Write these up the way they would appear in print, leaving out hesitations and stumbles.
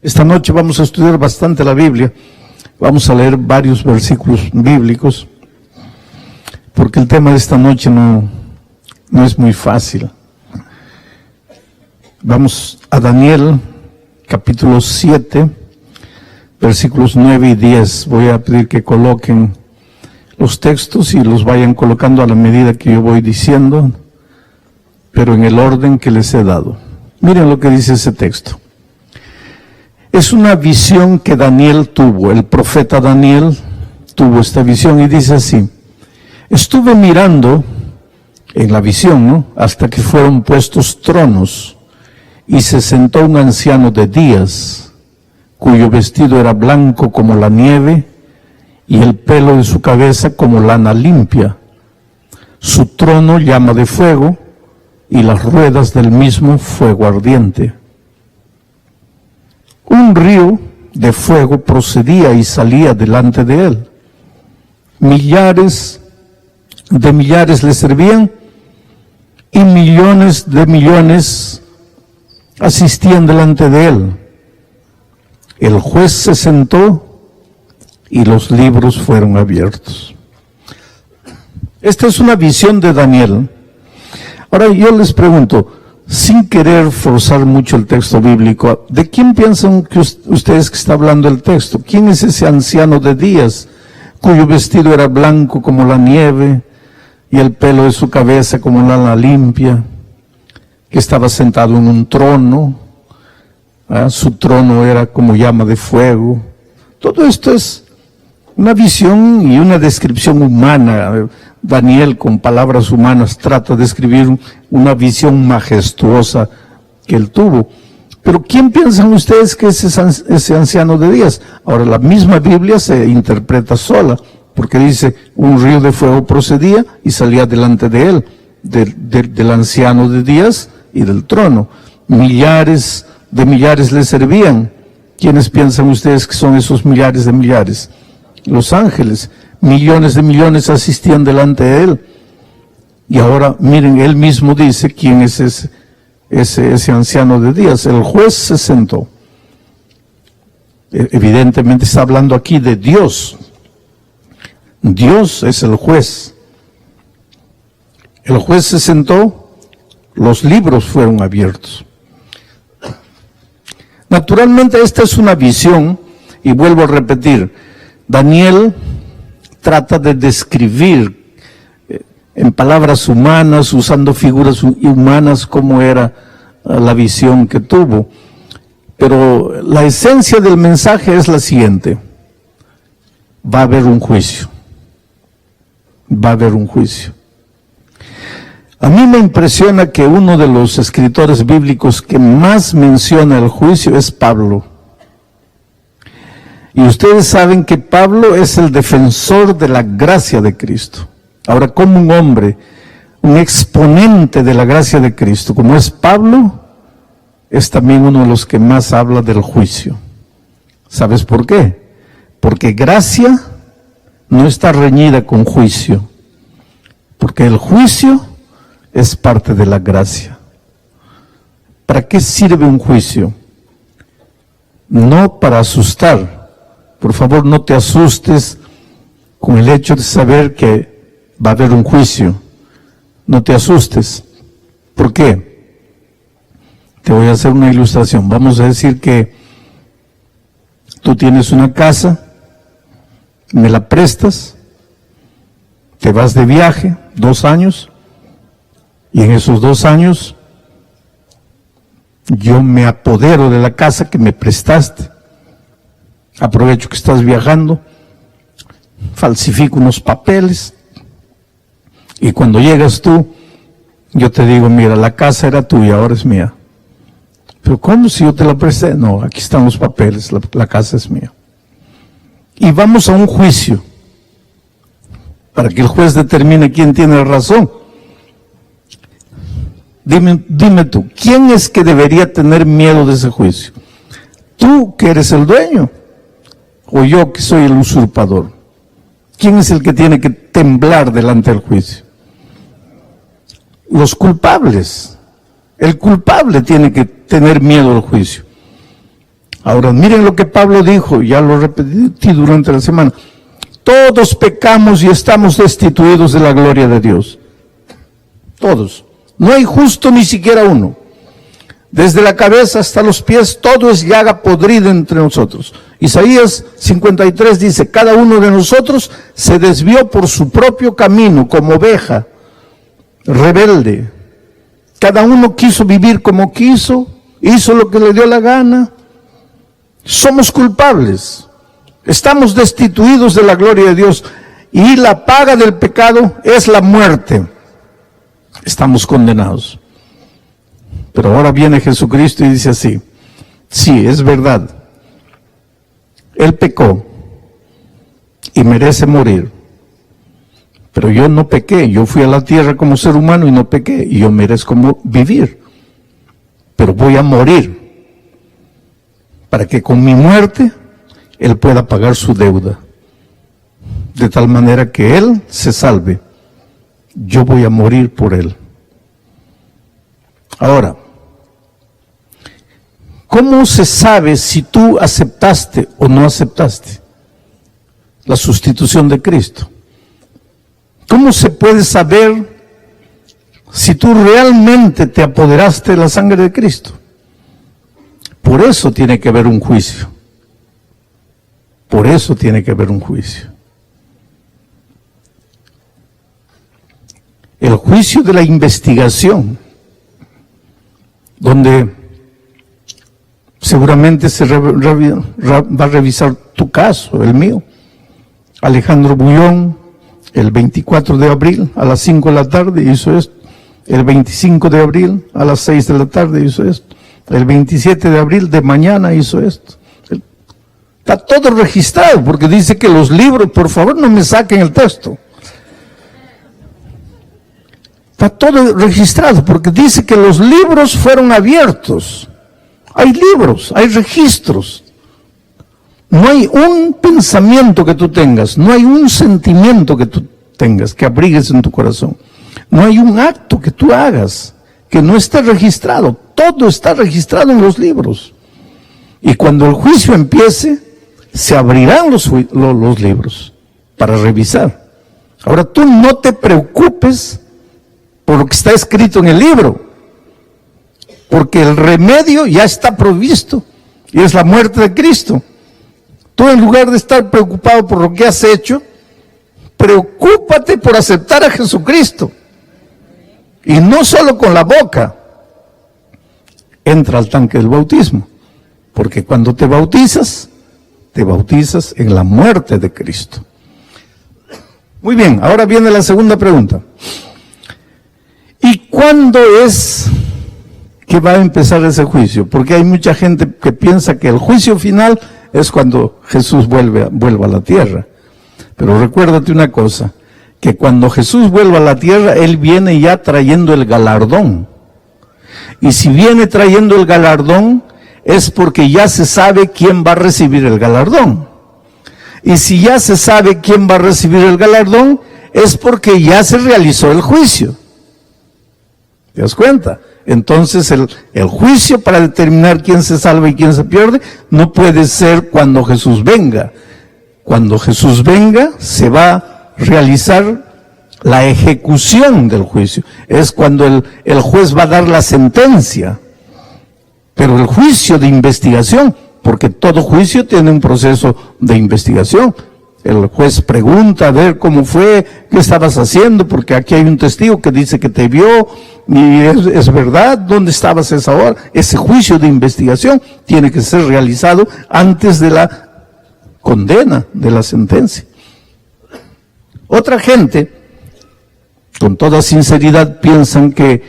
Esta noche vamos a estudiar bastante la Biblia. Vamos a leer varios versículos bíblicos, porque el tema de esta noche no es muy fácil. Vamos a Daniel, capítulo 7, versículos 9 y 10. Voy a pedir que coloquen los textos y los vayan colocando a la medida que yo voy diciendo, pero en el orden que les he dado. Miren lo que dice ese texto. Es una visión que Daniel tuvo, el profeta Daniel tuvo esta visión y dice así: estuve mirando en la visión, hasta que fueron puestos tronos y se sentó un anciano de días, cuyo vestido era blanco como la nieve y el pelo de su cabeza como lana limpia. Su trono llama de fuego y las ruedas del mismo fuego ardiente. Un río de fuego procedía y salía delante de él. Millares de millares le servían y millones de millones asistían delante de él. El juez se sentó y los libros fueron abiertos. Esta es una visión de Daniel. Ahora yo les pregunto, sin querer forzar mucho el texto bíblico, ¿de quién piensan que ustedes que está hablando el texto? ¿Quién es ese anciano de días, cuyo vestido era blanco como la nieve y el pelo de su cabeza como lana limpia, que estaba sentado en un trono? Su trono era como llama de fuego. Todo esto es una visión y una descripción humana. Daniel, con palabras humanas, trata de escribir una visión majestuosa que él tuvo. Pero ¿quién piensan ustedes que es ese anciano de días? Ahora, la misma Biblia se interpreta sola, porque dice, un río de fuego procedía y salía delante de él, del anciano de días y del trono. Millares de millares le servían. ¿Quiénes piensan ustedes que son esos millares de millares? Los ángeles. Millones de millones asistían delante de él. Y ahora, miren, él mismo dice quién es ese anciano de días. El juez se sentó. Evidentemente está hablando aquí de Dios. Dios es el juez. El juez se sentó, los libros fueron abiertos. Naturalmente esta es una visión, y vuelvo a repetir, Daniel trata de describir en palabras humanas, usando figuras humanas, cómo era la visión que tuvo. Pero la esencia del mensaje es la siguiente: va a haber un juicio. Va a haber un juicio. A mí me impresiona que uno de los escritores bíblicos que más menciona el juicio es Pablo. Y ustedes saben que Pablo es el defensor de la gracia de Cristo. Ahora, como un hombre, un exponente de la gracia de Cristo, como es Pablo, es también uno de los que más habla del juicio. ¿Sabes por qué? Porque gracia no está reñida con juicio. Porque el juicio es parte de la gracia. ¿Para qué sirve un juicio? No para asustar. Por favor, no te asustes con el hecho de saber que va a haber un juicio. No te asustes. ¿Por qué? Te voy a hacer una ilustración. Vamos a decir que tú tienes una casa, me la prestas, te vas de viaje 2 años, y en esos 2 años yo me apodero de la casa que me prestaste. Aprovecho que estás viajando, falsifico unos papeles, y cuando llegas tú, yo te digo, mira, la casa era tuya, ahora es mía. Pero ¿cómo si yo te la presté? No, aquí están los papeles, la casa es mía. Y vamos a un juicio, para que el juez determine quién tiene razón. Dime tú, ¿quién es que debería tener miedo de ese juicio? ¿Tú, que eres el dueño? ¿O yo, que soy el usurpador? ¿Quién es el que tiene que temblar delante del juicio? Los culpables. El culpable tiene que tener miedo al juicio. Ahora, miren lo que Pablo dijo, ya lo repetí durante la semana. Todos pecamos y estamos destituidos de la gloria de Dios. Todos. No hay justo ni siquiera uno. Desde la cabeza hasta los pies, todo es llaga podrida entre nosotros. Isaías 53 dice, cada uno de nosotros se desvió por su propio camino, como oveja, rebelde. Cada uno quiso vivir como quiso, hizo lo que le dio la gana. Somos culpables. Estamos destituidos de la gloria de Dios. Y la paga del pecado es la muerte. Estamos condenados. Pero ahora viene Jesucristo y dice así, sí, es verdad, Él pecó y merece morir, pero yo no pequé, yo fui a la tierra como ser humano y no pequé, y yo merezco vivir, pero voy a morir, para que con mi muerte Él pueda pagar su deuda, de tal manera que Él se salve, yo voy a morir por Él. Ahora, ¿cómo se sabe si tú aceptaste o no aceptaste la sustitución de Cristo? ¿Cómo se puede saber si tú realmente te apoderaste de la sangre de Cristo? Por eso tiene que haber un juicio. Por eso tiene que haber un juicio. El juicio de la investigación, donde seguramente se va a revisar tu caso, el mío. Alejandro Bullón, el 24 de abril a las 5 de la tarde hizo esto. El 25 de abril a las 6 de la tarde hizo esto. El 27 de abril de mañana hizo esto. Está todo registrado, porque dice que los libros, por favor no me saquen el texto. Está todo registrado, porque dice que los libros fueron abiertos. Hay libros, hay registros. No hay un pensamiento que tú tengas, no hay un sentimiento que tú tengas, que abrigues en tu corazón. No hay un acto que tú hagas que no esté registrado. Todo está registrado en los libros. Y cuando el juicio empiece, se abrirán los libros para revisar. Ahora tú no te preocupes por lo que está escrito en el libro, porque el remedio ya está provisto y es la muerte de Cristo. Tú, en lugar de estar preocupado por lo que has hecho, preocúpate por aceptar a Jesucristo. Y no solo con la boca, entra al tanque del bautismo, porque cuando te bautizas en la muerte de Cristo. Muy bien, ahora viene la segunda pregunta. ¿Y cuándo es que va a empezar ese juicio? Porque hay mucha gente que piensa que el juicio final es cuando Jesús vuelva a la tierra. Pero recuérdate una cosa, que cuando Jesús vuelva a la tierra, Él viene ya trayendo el galardón. Y si viene trayendo el galardón, es porque ya se sabe quién va a recibir el galardón. Y si ya se sabe quién va a recibir el galardón, es porque ya se realizó el juicio. ¿Te das cuenta? Entonces el juicio para determinar quién se salva y quién se pierde no puede ser cuando Jesús venga. Cuando Jesús venga se va a realizar la ejecución del juicio. Es cuando el juez va a dar la sentencia. Pero el juicio de investigación, porque todo juicio tiene un proceso de investigación. El juez pregunta a ver cómo fue, qué estabas haciendo, porque aquí hay un testigo que dice que te vio, y es verdad, ¿dónde estabas a esa hora? Ese juicio de investigación tiene que ser realizado antes de la condena, de la sentencia. Otra gente, con toda sinceridad, piensan que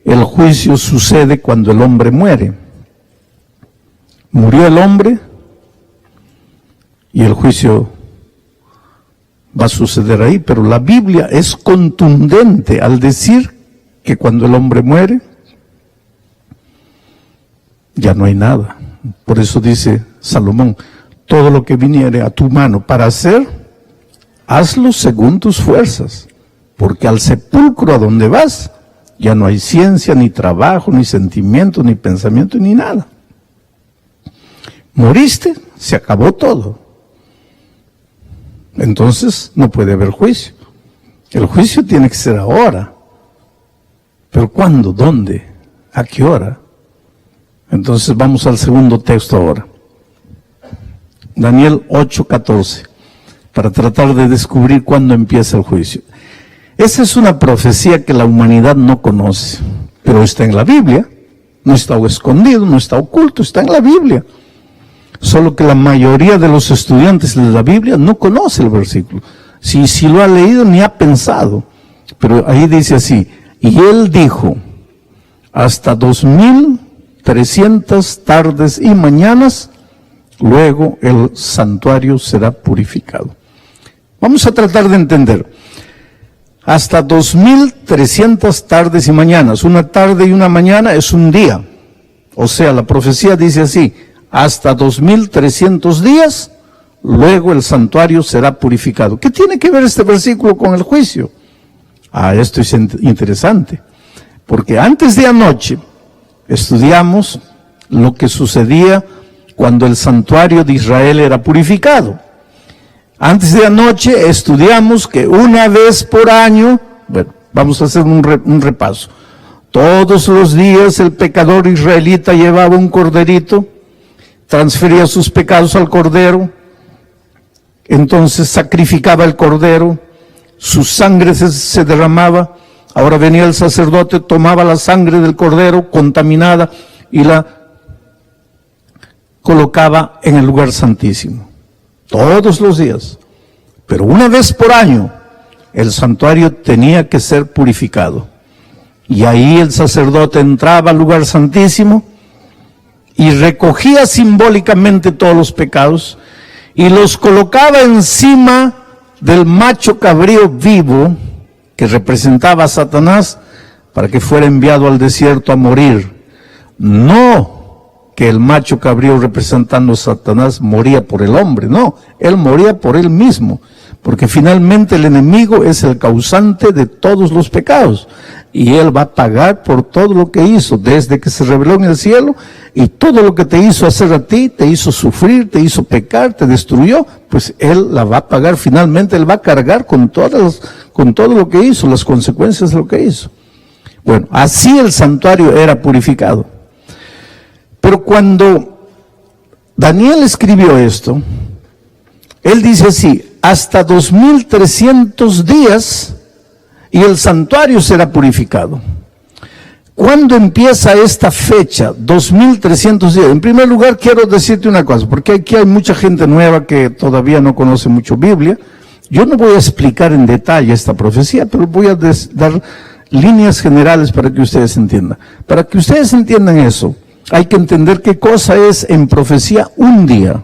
el juicio sucede cuando el hombre muere. Murió el hombre y el juicio va a suceder ahí, pero la Biblia es contundente al decir que cuando el hombre muere, ya no hay nada. Por eso dice Salomón, todo lo que viniere a tu mano para hacer, hazlo según tus fuerzas, porque al sepulcro a donde vas, ya no hay ciencia, ni trabajo, ni sentimiento, ni pensamiento, ni nada. moriste, se acabó todo. Entonces no puede haber juicio. El juicio tiene que ser ahora. ¿Pero cuándo? ¿Dónde? ¿A qué hora? Entonces vamos al segundo texto ahora. Daniel 8:14, para tratar de descubrir cuándo empieza el juicio. Esa es una profecía que la humanidad no conoce, pero está en la Biblia. No está escondido, no está oculto, está en la Biblia. Solo que la mayoría de los estudiantes de la Biblia no conoce el versículo. Si lo ha leído ni ha pensado. Pero ahí dice así: y él dijo, hasta 2300 tardes y mañanas, luego el santuario será purificado. Vamos a tratar de entender. Hasta 2300 tardes y mañanas. Una tarde y una mañana es un día. O sea, la profecía dice así: hasta 2300 días, luego el santuario será purificado. ¿Qué tiene que ver este versículo con el juicio? Esto es interesante. Porque antes de anoche estudiamos lo que sucedía cuando el santuario de Israel era purificado. Antes de anoche estudiamos que una vez por año, bueno, vamos a hacer un repaso. Todos los días el pecador israelita llevaba un corderito, transfería sus pecados al cordero, entonces sacrificaba el cordero, su sangre se derramaba, ahora venía el sacerdote, tomaba la sangre del cordero contaminada y la colocaba en el lugar santísimo. Todos los días. Pero una vez por año, el santuario tenía que ser purificado. Y ahí el sacerdote entraba al lugar santísimo y recogía simbólicamente todos los pecados y los colocaba encima del macho cabrío vivo que representaba a Satanás para que fuera enviado al desierto a morir. No que el macho cabrío representando a Satanás moría por el hombre, no, él moría por él mismo, porque finalmente el enemigo es el causante de todos los pecados, y él va a pagar por todo lo que hizo, desde que se reveló en el cielo, y todo lo que te hizo hacer a ti, te hizo sufrir, te hizo pecar, te destruyó, pues él la va a pagar finalmente, él va a cargar con todo lo que hizo, las consecuencias de lo que hizo. Bueno, así el santuario era purificado. Pero cuando Daniel escribió esto, él dice así: hasta 2300 días y el santuario será purificado. ¿Cuándo empieza esta fecha? 2300 días. En primer lugar, quiero decirte una cosa, porque aquí hay mucha gente nueva que todavía no conoce mucho Biblia. Yo no voy a explicar en detalle esta profecía, pero voy a dar líneas generales para que ustedes entiendan. Para que ustedes entiendan eso, hay que entender qué cosa es en profecía un día.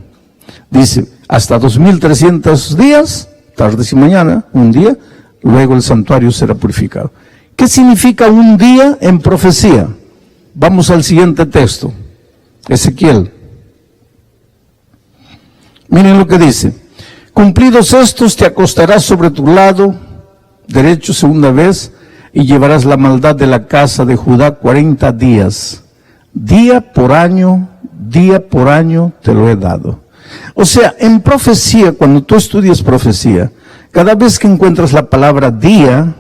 Dice, hasta 2300 días, tardes y mañana, un día, luego el santuario será purificado. ¿Qué significa un día en profecía? Vamos al siguiente texto, Ezequiel. Miren lo que dice: cumplidos estos, te acostarás sobre tu lado derecho segunda vez y llevarás la maldad de la casa de Judá 40 días. Día por año te lo he dado. O sea, en profecía, cuando tú estudias profecía, cada vez que encuentras la palabra día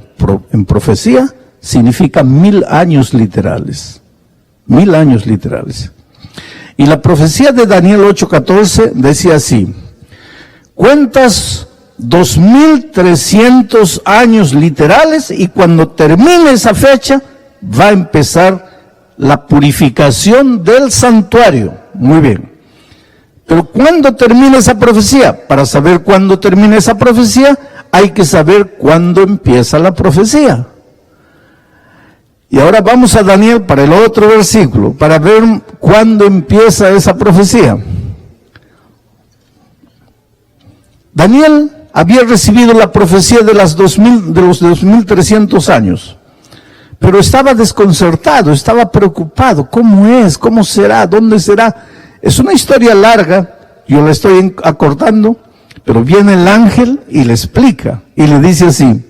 en profecía, significa 1000 años literales. 1000 años literales. Y la profecía de Daniel 8:14 decía así: cuentas 2300 años literales y cuando termine esa fecha va a empezar la purificación del santuario. Muy bien. Pero ¿cuándo termina esa profecía? Para saber cuándo termina esa profecía, hay que saber cuándo empieza la profecía. Y ahora vamos a Daniel para el otro versículo, para ver cuándo empieza esa profecía. Daniel había recibido la profecía de los 2300 años. Pero estaba desconcertado, estaba preocupado. ¿Cómo es? ¿Cómo será? ¿Dónde será? Es una historia larga, yo la estoy acortando, pero viene el ángel y le explica, y le dice así: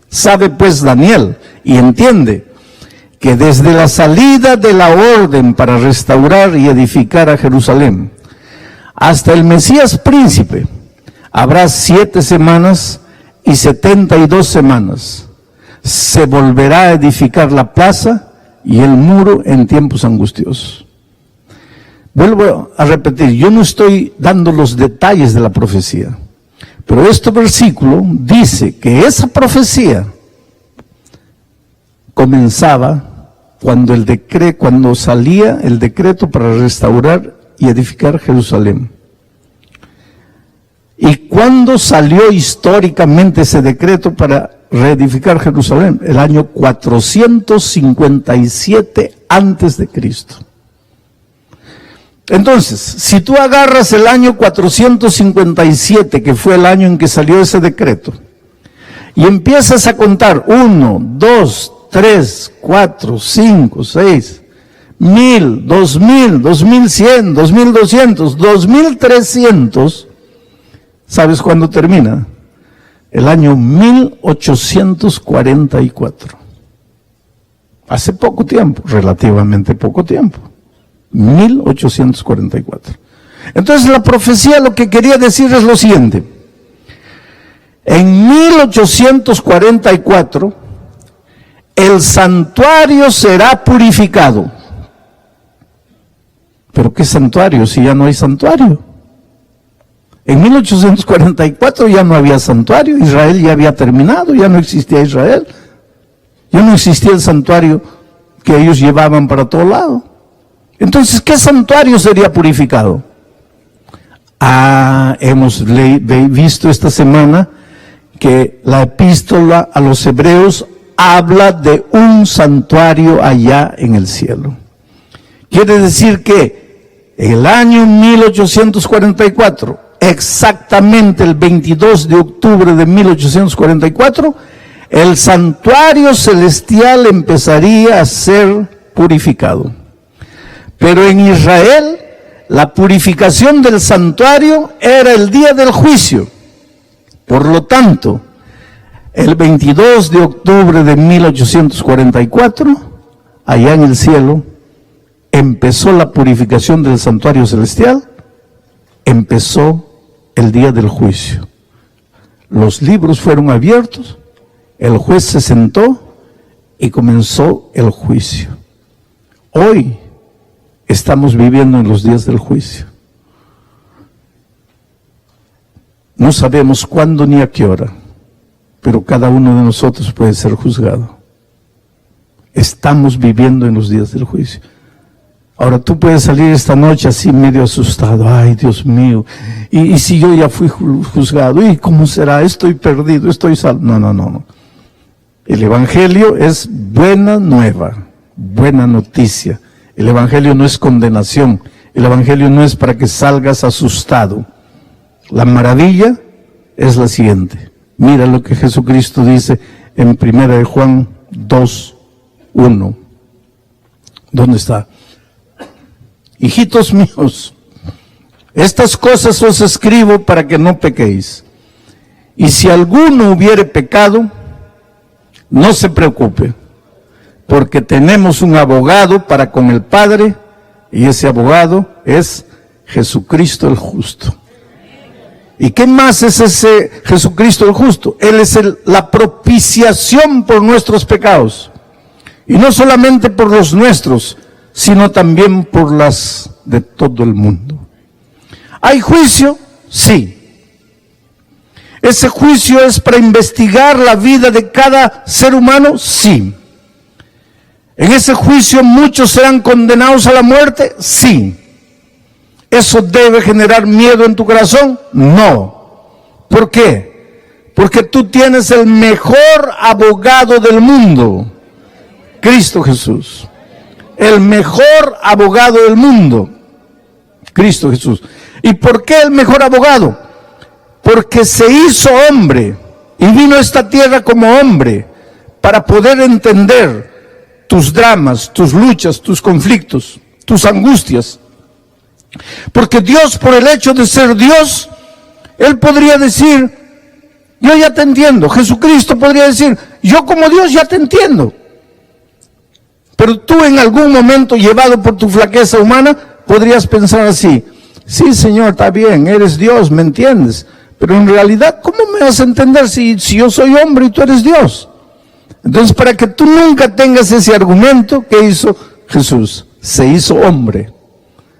sabe pues Daniel, y entiende, que desde la salida de la orden para restaurar y edificar a Jerusalén, hasta el Mesías príncipe, habrá 7 semanas y 72 semanas. Se volverá a edificar la plaza y el muro en tiempos angustiosos. Vuelvo a repetir, yo no estoy dando los detalles de la profecía, pero este versículo dice que esa profecía comenzaba cuando salía el decreto para restaurar y edificar Jerusalén. ¿Y cuándo salió históricamente ese decreto para reedificar Jerusalén? El año 457 antes de Cristo. Entonces, si tú agarras el año 457, que fue el año en que salió ese decreto, y empiezas a contar 1, 2, 3, 4, 5, 6, 1000, 2000, 2100, 2200, 2300, ¿sabes cuándo termina? El año 1844. Hace poco tiempo, relativamente poco tiempo. 1844. Entonces la profecía lo que quería decir es lo siguiente. En 1844, el santuario será purificado. ¿Pero qué santuario si ya no hay santuario? En 1844 ya no había santuario, Israel ya había terminado, ya no existía Israel, ya no existía el santuario que ellos llevaban para todo lado. Entonces, ¿qué santuario sería purificado? Hemos visto esta semana que la epístola a los hebreos habla de un santuario allá en el cielo. Quiere decir que en el año 1844, exactamente el 22 de octubre de 1844, el santuario celestial empezaría a ser purificado. Pero en Israel, la purificación del santuario era el día del juicio. Por lo tanto, el 22 de octubre de 1844, allá en el cielo, empezó la purificación del santuario celestial, empezó el día del juicio. Los libros fueron abiertos, el juez se sentó y comenzó el juicio. Hoy estamos viviendo en los días del juicio. No sabemos cuándo ni a qué hora, pero cada uno de nosotros puede ser juzgado. Estamos viviendo en los días del juicio. Ahora tú puedes salir esta noche así medio asustado. Ay, Dios mío, y si yo ya fui juzgado, ¿y cómo será? Estoy perdido, estoy salvo. No. El Evangelio es buena nueva, buena noticia. El Evangelio no es condenación. El Evangelio no es para que salgas asustado. La maravilla es la siguiente. Mira lo que Jesucristo dice en 1 Juan 2:1. ¿Dónde está? Hijitos míos, estas cosas os escribo para que no pequéis. Y si alguno hubiere pecado, no se preocupe, porque tenemos un abogado para con el Padre, y ese abogado es Jesucristo el justo. ¿Y qué más es ese Jesucristo el justo? Él es la propiciación por nuestros pecados. Y no solamente por los nuestros, sino también por las de todo el mundo. ¿Hay juicio? Sí. ¿Ese juicio es para investigar la vida de cada ser humano? Sí. ¿En ese juicio muchos serán condenados a la muerte? Sí. ¿Eso debe generar miedo en tu corazón? No. ¿Por qué? Porque tú tienes el mejor abogado del mundo, Cristo Jesús. El mejor abogado del mundo, Cristo Jesús. ¿Y por qué el mejor abogado? Porque se hizo hombre y vino a esta tierra como hombre para poder entender tus dramas, tus luchas, tus conflictos, tus angustias. Porque Dios, por el hecho de ser Dios, Él podría decir, yo ya te entiendo. Jesucristo podría decir, yo como Dios ya te entiendo. Pero tú en algún momento, llevado por tu flaqueza humana, podrías pensar así, Sí, Señor, está bien, eres Dios, ¿me entiendes? Pero en realidad, ¿cómo me vas a entender si yo soy hombre y tú eres Dios? Entonces, para que tú nunca tengas ese argumento, ¿qué hizo Jesús? Se hizo hombre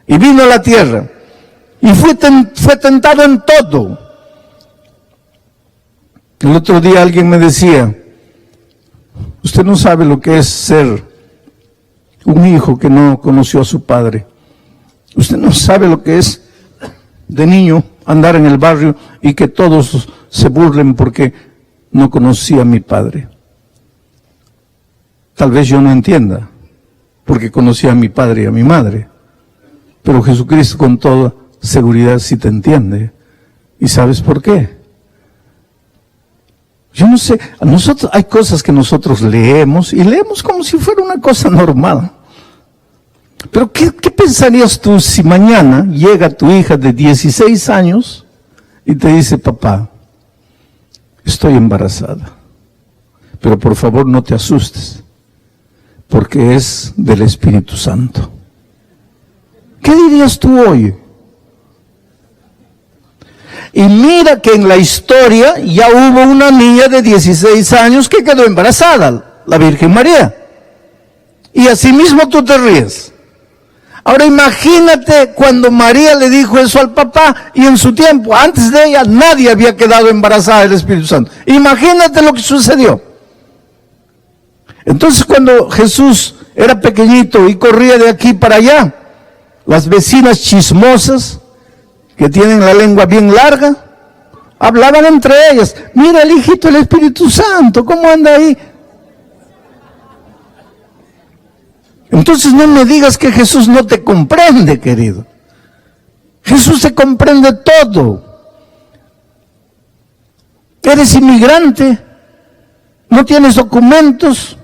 y vino a la tierra y fue tentado en todo. El otro día alguien me decía, usted no sabe lo que es ser un hijo que no conoció a su padre. Usted no sabe lo que es de niño andar en el barrio y que todos se burlen porque no conocía a mi padre. Tal vez yo no entienda, porque conocía a mi padre y a mi madre. Pero Jesucristo con toda seguridad sí te entiende. ¿Y sabes por qué? Yo no sé, hay cosas que nosotros leemos y leemos como si fuera una cosa normal. Pero ¿qué pensarías tú si mañana llega tu hija de 16 años y te dice, papá, estoy embarazada, pero por favor no te asustes, porque es del Espíritu Santo? ¿Qué dirías tú hoy? Y mira que en la historia ya hubo una niña de 16 años que quedó embarazada, la Virgen María. Y así mismo tú te ríes. Ahora imagínate cuando María le dijo eso al papá y en su tiempo, antes de ella, nadie había quedado embarazada del Espíritu Santo. Imagínate lo que sucedió. Entonces cuando Jesús era pequeñito y corría de aquí para allá, las vecinas chismosas, que tienen la lengua bien larga, hablaban entre ellas, mira el hijito del Espíritu Santo, ¿cómo anda ahí? Entonces no me digas que Jesús no te comprende, querido. Jesús te comprende todo. Eres inmigrante, no tienes documentos,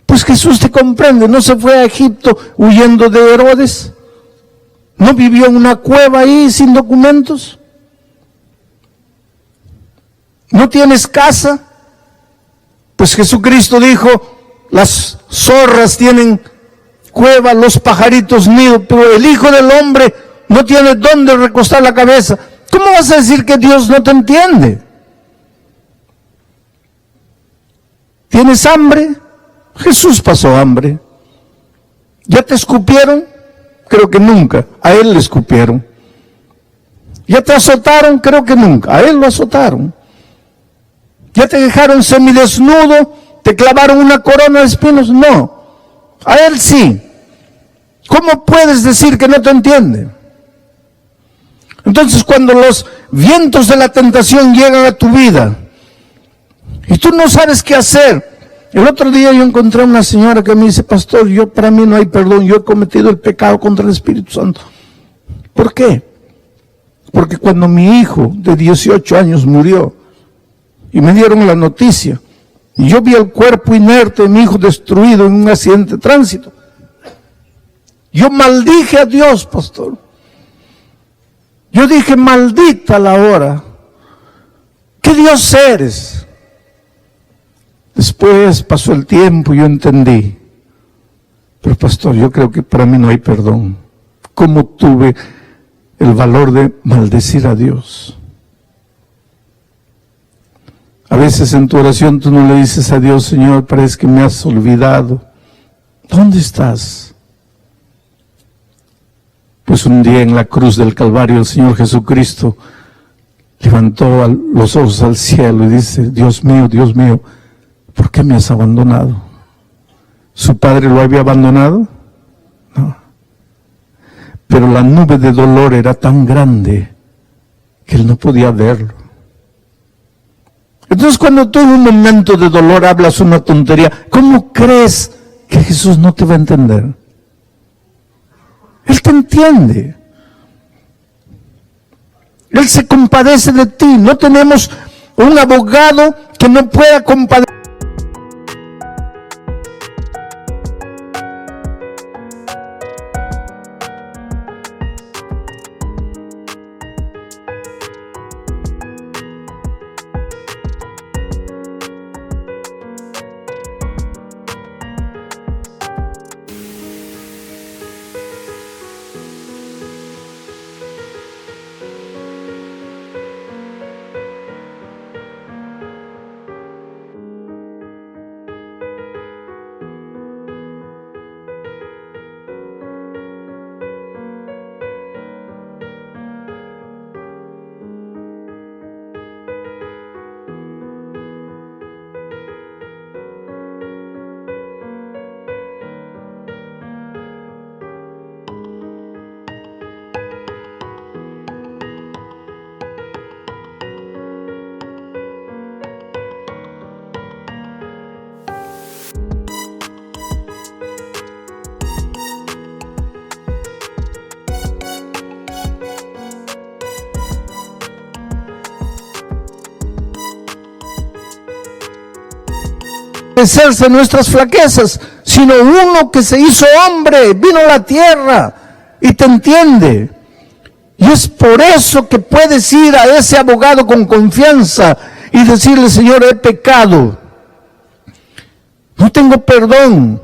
pues Jesús te comprende. No se fue a Egipto huyendo de Herodes, no vivió en una cueva ahí sin documentos, no tienes casa, pues Jesucristo dijo, las zorras tienen cueva, los pajaritos nido, pero el Hijo del Hombre no tiene dónde recostar la cabeza. ¿Cómo vas a decir que Dios no te entiende? ¿Tienes hambre? Jesús pasó hambre. ¿Ya te escupieron? Creo que nunca. A Él le escupieron. ¿Ya te azotaron? Creo que nunca. A Él lo azotaron. ¿Ya te dejaron semidesnudo? ¿Te clavaron una corona de espinos? No. A Él sí. ¿Cómo puedes decir que no te entiende? Entonces cuando los vientos de la tentación llegan a tu vida y tú no sabes qué hacer. El otro día yo encontré a una señora que me dice, pastor, para mí no hay perdón, yo he cometido el pecado contra el Espíritu Santo. ¿Por qué? Porque cuando mi hijo de 18 años murió y me dieron la noticia, y yo vi el cuerpo inerte de mi hijo destruido en un accidente de tránsito, yo maldije a Dios, pastor. Yo dije, maldita la hora. ¿Qué Dios eres? Después pasó el tiempo y yo entendí. Pero pastor, yo creo que para mí no hay perdón. ¿Cómo tuve el valor de maldecir a Dios? A veces en tu oración tú no le dices a Dios, Señor, parece que me has olvidado. ¿Dónde estás? Pues un día en la cruz del Calvario el Señor Jesucristo levantó los ojos al cielo y dice, Dios mío, ¿por qué me has abandonado? ¿Su padre lo había abandonado? No. Pero la nube de dolor era tan grande que él no podía verlo. Entonces cuando tú en un momento de dolor hablas una tontería, ¿cómo crees que Jesús no te va a entender? Él te entiende. Él se compadece de ti. No tenemos un abogado que no pueda compadecer. padecerse nuestras flaquezas, sino uno que se hizo hombre, vino a la tierra y te entiende. Y es por eso que puedes ir a ese abogado con confianza y decirle: Señor, he pecado, no tengo perdón,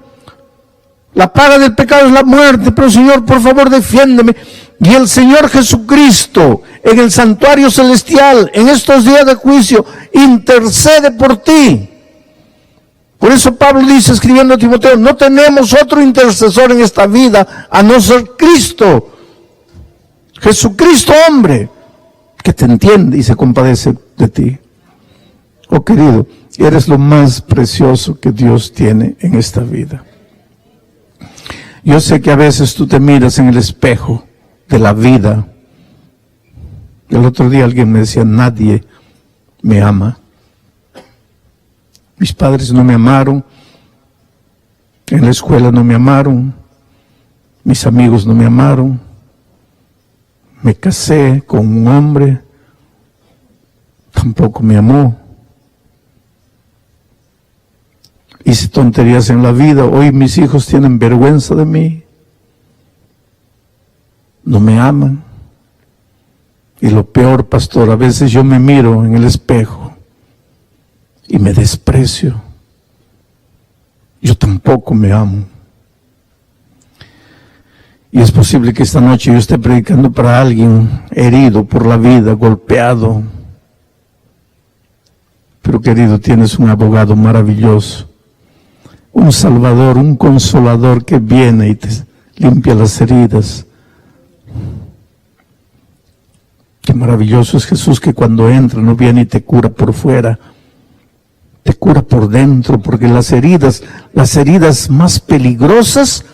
la paga del pecado es la muerte, pero Señor, por favor, defiéndeme. Y el Señor Jesucristo, en el santuario celestial, en estos días de juicio, intercede por ti. Por eso Pablo dice, escribiendo a Timoteo: no tenemos otro intercesor en esta vida a no ser Cristo, Jesucristo hombre, que te entiende y se compadece de ti. Oh querido, eres lo más precioso que Dios tiene en esta vida. Yo sé que a veces tú te miras en el espejo de la vida. El otro día alguien me decía: nadie me ama. Mis padres no me amaron, en la escuela no me amaron, mis amigos no me amaron, me casé con un hombre, tampoco me amó. Hice tonterías en la vida, hoy mis hijos tienen vergüenza de mí, no me aman. Y lo peor, pastor, a veces yo me miro en el espejo y me desprecio. Yo tampoco me amo. Y es posible que esta noche yo esté predicando para alguien herido por la vida, golpeado. Pero querido, tienes un abogado maravilloso, un salvador, un consolador que viene y te limpia las heridas. Qué maravilloso es Jesús, que cuando entra no viene y te cura por fuera, te cura por dentro, porque las heridas más peligrosas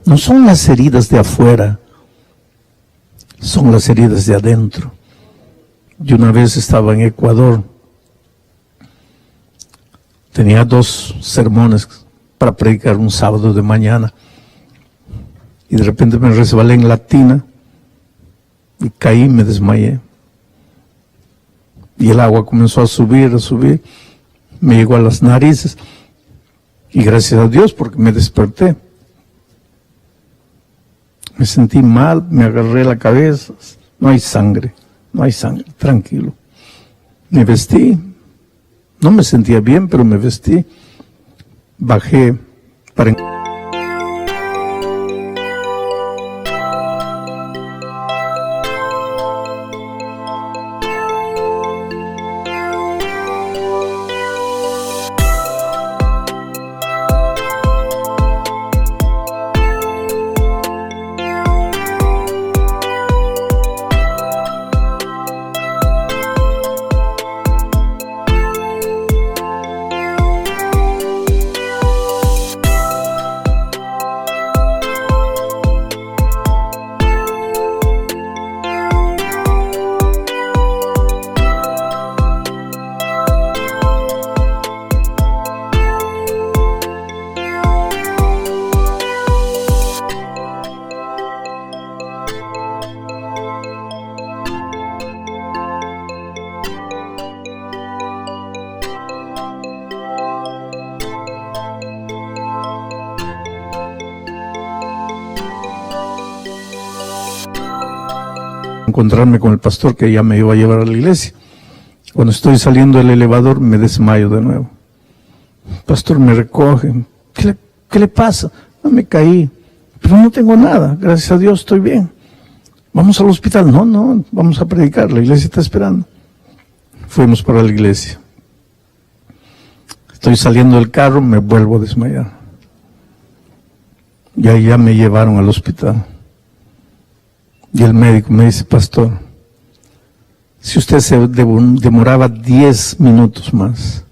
no son las heridas de afuera, son las heridas de adentro. Yo una vez estaba en Ecuador, tenía 2 sermones para predicar un sábado de mañana, y de repente me resbalé en la tina y caí y me desmayé. Y el agua comenzó a subir, me llegó a las narices, y gracias a Dios porque me desperté. Me sentí mal, me agarré la cabeza, no hay sangre, tranquilo. Me vestí, no me sentía bien, pero me vestí, bajé para... encontrarme con el pastor que ya me iba a llevar a la iglesia. Cuando estoy saliendo del elevador me desmayo de nuevo. El pastor me recoge. ¿Qué le pasa? No, me caí, pero no tengo nada, gracias a Dios estoy bien. Vamos al hospital. No, vamos a predicar, la iglesia está esperando. Fuimos para la iglesia. Estoy saliendo del carro, me vuelvo a desmayar. Y ahí ya me llevaron al hospital. Y el médico me dice: pastor, si usted se demoraba 10 minutos más,